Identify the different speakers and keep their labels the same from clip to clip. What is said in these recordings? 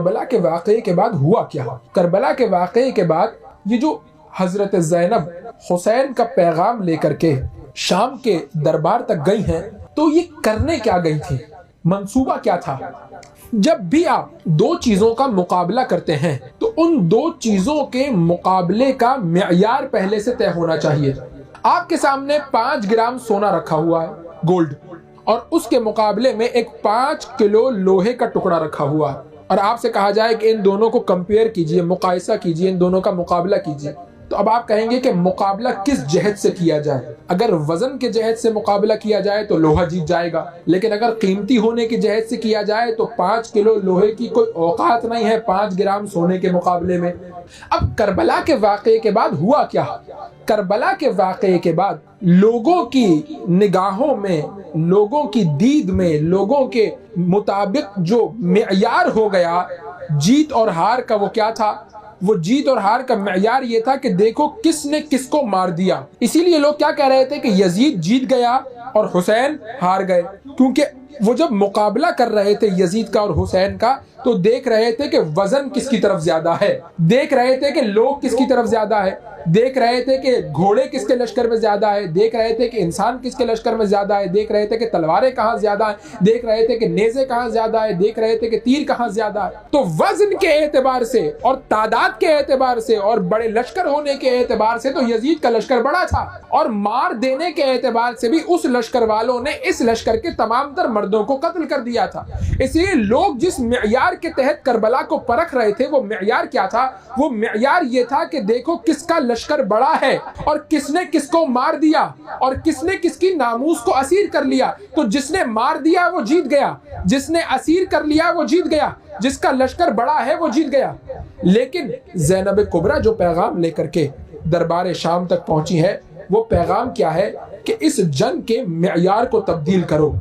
Speaker 1: کربلا کے واقعے کے بعد ہوا کیا؟ کربلا کے واقعے کے بعد یہ جو حضرت زینب حسین کا پیغام لے کر کے شام کے دربار تک گئی ہیں تو یہ کرنے کیا گئی تھی؟ منصوبہ کیا تھا؟ جب بھی آپ دو چیزوں کا مقابلہ کرتے ہیں تو ان دو چیزوں کے مقابلے کا معیار پہلے سے طے ہونا چاہیے۔ آپ کے سامنے 5 گرام سونا رکھا ہوا ہے، گولڈ، اور اس کے مقابلے میں ایک 5 کلو لوہے کا ٹکڑا رکھا ہوا ہے، اور آپ سے کہا جائے کہ ان دونوں کو کمپیئر کیجئے، مقایسہ کیجئے، ان دونوں کا مقابلہ کیجئے، تو اب آپ کہیں گے کہ مقابلہ کس جہت سے کیا جائے؟ اگر وزن کے جہت سے مقابلہ کیا جائے تو لوہا جیت جائے گا، لیکن اگر قیمتی ہونے کی جہت سے کیا جائے تو 5 کلو لوہے کی کوئی اوقات نہیں ہے 5 گرام سونے کے مقابلے میں۔ اب کربلا کے واقعے کے بعد ہوا کیا؟ کربلا کے واقعے کے بعد لوگوں کی نگاہوں میں، لوگوں کی دید میں، لوگوں کے مطابق جو معیار ہو گیا جیت اور ہار کا، وہ کیا تھا؟ وہ جیت اور ہار کا معیار یہ تھا کہ دیکھو کس نے کس کو مار دیا۔ اسی لیے لوگ کیا کہہ رہے تھے کہ یزید جیت گیا اور حسین ہار گئے، کیونکہ وہ جب مقابلہ کر رہے تھے یزید کا اور حسین کا تو دیکھ رہے تھے کہ وزن کس کی طرف زیادہ ہے، دیکھ رہے تھے کہ لوگ کس کی طرف زیادہ ہے، دیکھ رہے تھے کہ گھوڑے کس کے لشکر میں زیادہ ہے، دیکھ رہے تھے کہ انسان کس کے لشکر میں زیادہ ہے، دیکھ رہے تھے کہ تلواریں کہاں زیادہ ہیں، دیکھ رہے تھے کہ نیزے کہاں زیادہ ہے، دیکھ رہے تھے کہ تیر کہاں زیادہ ہے۔ تو وزن کے اعتبار سے اور تعداد کے اعتبار سے اور بڑے لشکر ہونے کے اعتبار سے تو یزید کا لشکر بڑا تھا، اور مار دینے کے اعتبار سے بھی اس لشکر والوں نے اس لشکر کے تمام تر مردوں کو قتل کر دیا تھا۔ اس لیے لوگ جس معیار کے تحت کربلا کو پرکھ رہے تھے وہ معیار کیا تھا؟ وہ معیار یہ تھا کہ دیکھو کس کا لشکر بڑا ہے اور کس نے کس کو مار دیا اور کس نے کس کی ناموس کو اسیر کر لیا۔ تو جس نے مار دیا وہ جیت گیا، جس نے اسیر کر لیا وہ جیت گیا، جس کا لشکر بڑا ہے وہ جیت گیا۔ لیکن زینب کبریٰ جو پیغام لے کر کے دربار شام تک پہنچی ہے، وہ پیغام کیا ہے کہ اس جنگ کے معیار کو تبدیل کرو۔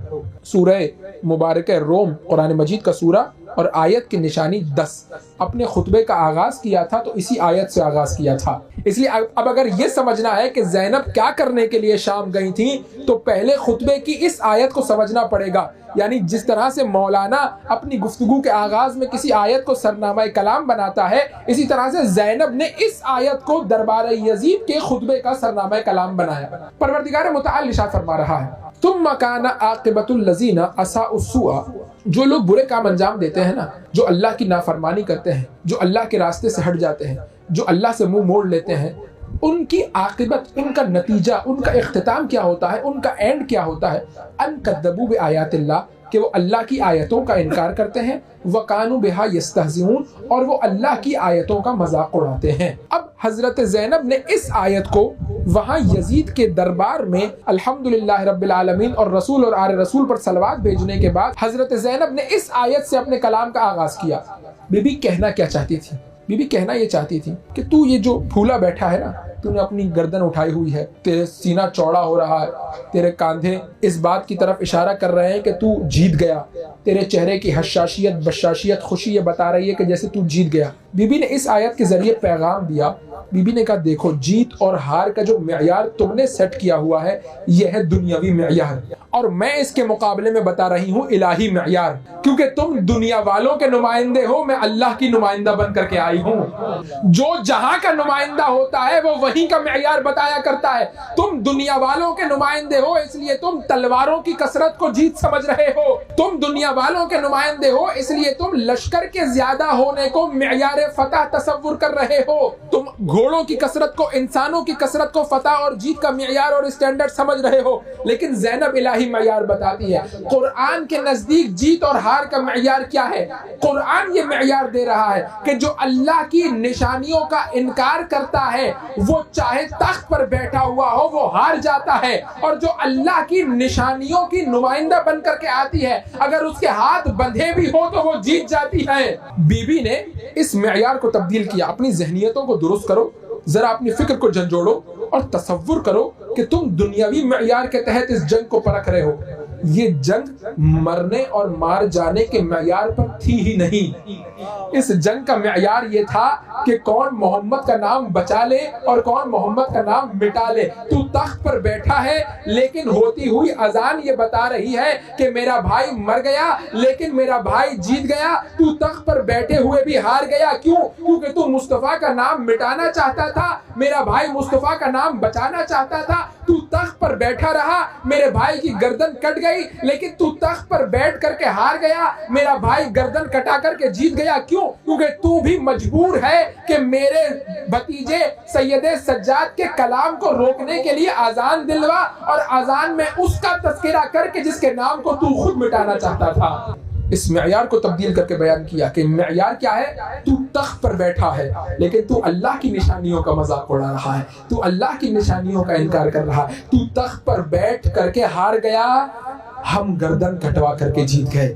Speaker 1: سورہ مبارکہ روم قرآن مجید کا سورہ اور آیت کی نشانی 10 اپنے خطبے کا آغاز کیا تھا تو اسی آیت سے آغاز کیا تھا۔ اس لیے اب اگر یہ سمجھنا ہے کہ زینب کیا کرنے کے لیے شام گئی تھیں تو پہلے خطبے کی اس آیت کو سمجھنا پڑے گا۔ یعنی جس طرح سے مولانا اپنی گفتگو کے آغاز میں کسی آیت کو سرنامہ کلام بناتا ہے، اسی طرح سے زینب نے اس آیت کو دربار یزید کے خطبے کا سرنامہ کلام بنایا۔ پروردگار متعال ارشاد فرما رہا ہے ثم کان عاقبۃ الذین اساءوا السوء، جو لوگ برے کام انجام دیتے ہیں نا، جو اللہ کی نافرمانی کرتے ہیں، جو اللہ کے راستے سے ہٹ جاتے ہیں، جو اللہ سے منہ موڑ لیتے ہیں، ان کی عاقبت، ان کا نتیجہ، ان کا اختتام کیا ہوتا ہے، ان کا اینڈ کیا ہوتا ہے؟ ان کذبوا بآیات اللہ، کہ وہ اللہ کی آیتوں کا انکار کرتے ہیں، وَقَانُوا بِهَا يَسْتَهْزِئُونَ، اور وہ اللہ کی آیتوں کا مذاق اڑاتے ہیں۔ اب حضرت زینب نے اس آیت کو وہاں یزید کے دربار میں الحمدللہ رب العالمین اور رسول اور آل رسول پر صلوات بھیجنے کے بعد حضرت زینب نے اس آیت سے اپنے کلام کا آغاز کیا۔ بی بی کہنا کیا چاہتی تھی؟ بی بی کہنا یہ چاہتی تھی کہ تو یہ جو پھولا بیٹھا ہے نا، تو نے اپنی گردن اٹھائی ہوئی ہے، تیرے سینہ چوڑا ہو رہا ہے، تیرے کاندھے اس بات کی طرف اشارہ کر رہے ہیں کہ تو جیت گیا، تیرے چہرے کی حشاشیت، بشاشیت، خوشی یہ بتا رہی ہے کہ جیسے تو جیت گیا۔ بی بی نے اس آیت کے ذریعے پیغام دیا۔ بی بی نے کہا دیکھو جیت اور ہار کا جو معیار تم نے سیٹ کیا ہوا ہے یہ ہے دنیاوی معیار، اور میں اس کے مقابلے میں بتا رہی ہوں الہی معیار، کیونکہ تم دنیا والوں کے نمائندے ہو، میں اللہ کی نمائندہ بن کر کے آئی ہوں۔ جو جہاں کا نمائندہ ہوتا ہے وہ وہیں کا معیار بتایا کرتا ہے۔ تم دنیا والوں کے نمائندے ہو اس لیے تم تلواروں کی کثرت کو جیت سمجھ رہے ہو، تم دنیا والوں کے نمائندے ہو اس لیے تم لشکر کے زیادہ ہونے کو معیار فتح تصور کر رہے ہو، تم گھوڑوں کی کثرت کو، انسانوں کی کثرت کو فتح اور جیت کا معیار اور اسٹینڈرڈ سمجھ رہے ہو، لیکن زینب الہی معیار بتاتی ہے۔ قرآن کے نزدیک جیت اور ہار کا معیار کیا ہے؟ قرآن یہ معیار دے رہا ہے کہ جو اللہ کی نشانیوں کا انکار کرتا ہے وہ چاہے تخت پر بیٹھا ہوا ہو وہ ہار جاتا ہے، اور جو اللہ کی نشانیوں کی نمائندہ بن کر کے آتی ہے اگر اس کے ہاتھ بندھے بھی ہو تو وہ جیت جاتی ہے۔ بی بی نے اس معیار کو تبدیل کیا۔ اپنی ذہنیتوں کو درست کرو، ذرا اپنی فکر کو جھنجھوڑو اور تصور کرو کہ تم دنیاوی معیار کے تحت اس جنگ کو پرکھ رہے ہو، یہ جنگ مرنے اور مار جانے کے معیار پر تھی ہی نہیں. اس جنگ کا معیار یہ تھا کہ کون محمد کا نام بچا لے اور کون محمد کا نام مٹا لے. تو تخت پر بیٹھا ہے لیکن ہوتی ہوئی اذان یہ بتا رہی ہے کہ میرا بھائی مر گیا لیکن میرا بھائی جیت گیا. تو تخت پر بیٹھے ہوئے بھی ہار گیا. کیوں؟ کیونکہ تو مصطفیٰ کا نام مٹانا چاہتا تھا, میرا بھائی مصطفیٰ کا نام بچانا چاہتا تھا. تو تخت پر بیٹھا رہا, میرے بھائی کی گردن کٹ گئی, لیکن تو تخت پر بیٹھ کر کے ہار گیا, میرا بھائی گردن کٹا کر کے جیت گیا. کیوں؟ کیونکہ تو بھی مجبور ہے کہ میرے بھتیجے سید سجاد کے کلام کو روکنے کے لیے اذان دلوا, اور اذان میں اس کا تذکرہ کر کے جس کے نام کو تو خود مٹانا چاہتا تھا. اس معیار کو تبدیل کر کے بیان کیا کہ معیار کیا ہے؟ تو تخت پر بیٹھا ہے لیکن تو اللہ کی نشانیوں کا مذاق اڑا رہا ہے, تو اللہ کی نشانیوں کا انکار کر رہا ہے. تو تخت پر بیٹھ کر کے ہار گیا, ہم گردن کٹوا کر کے جیت گئے.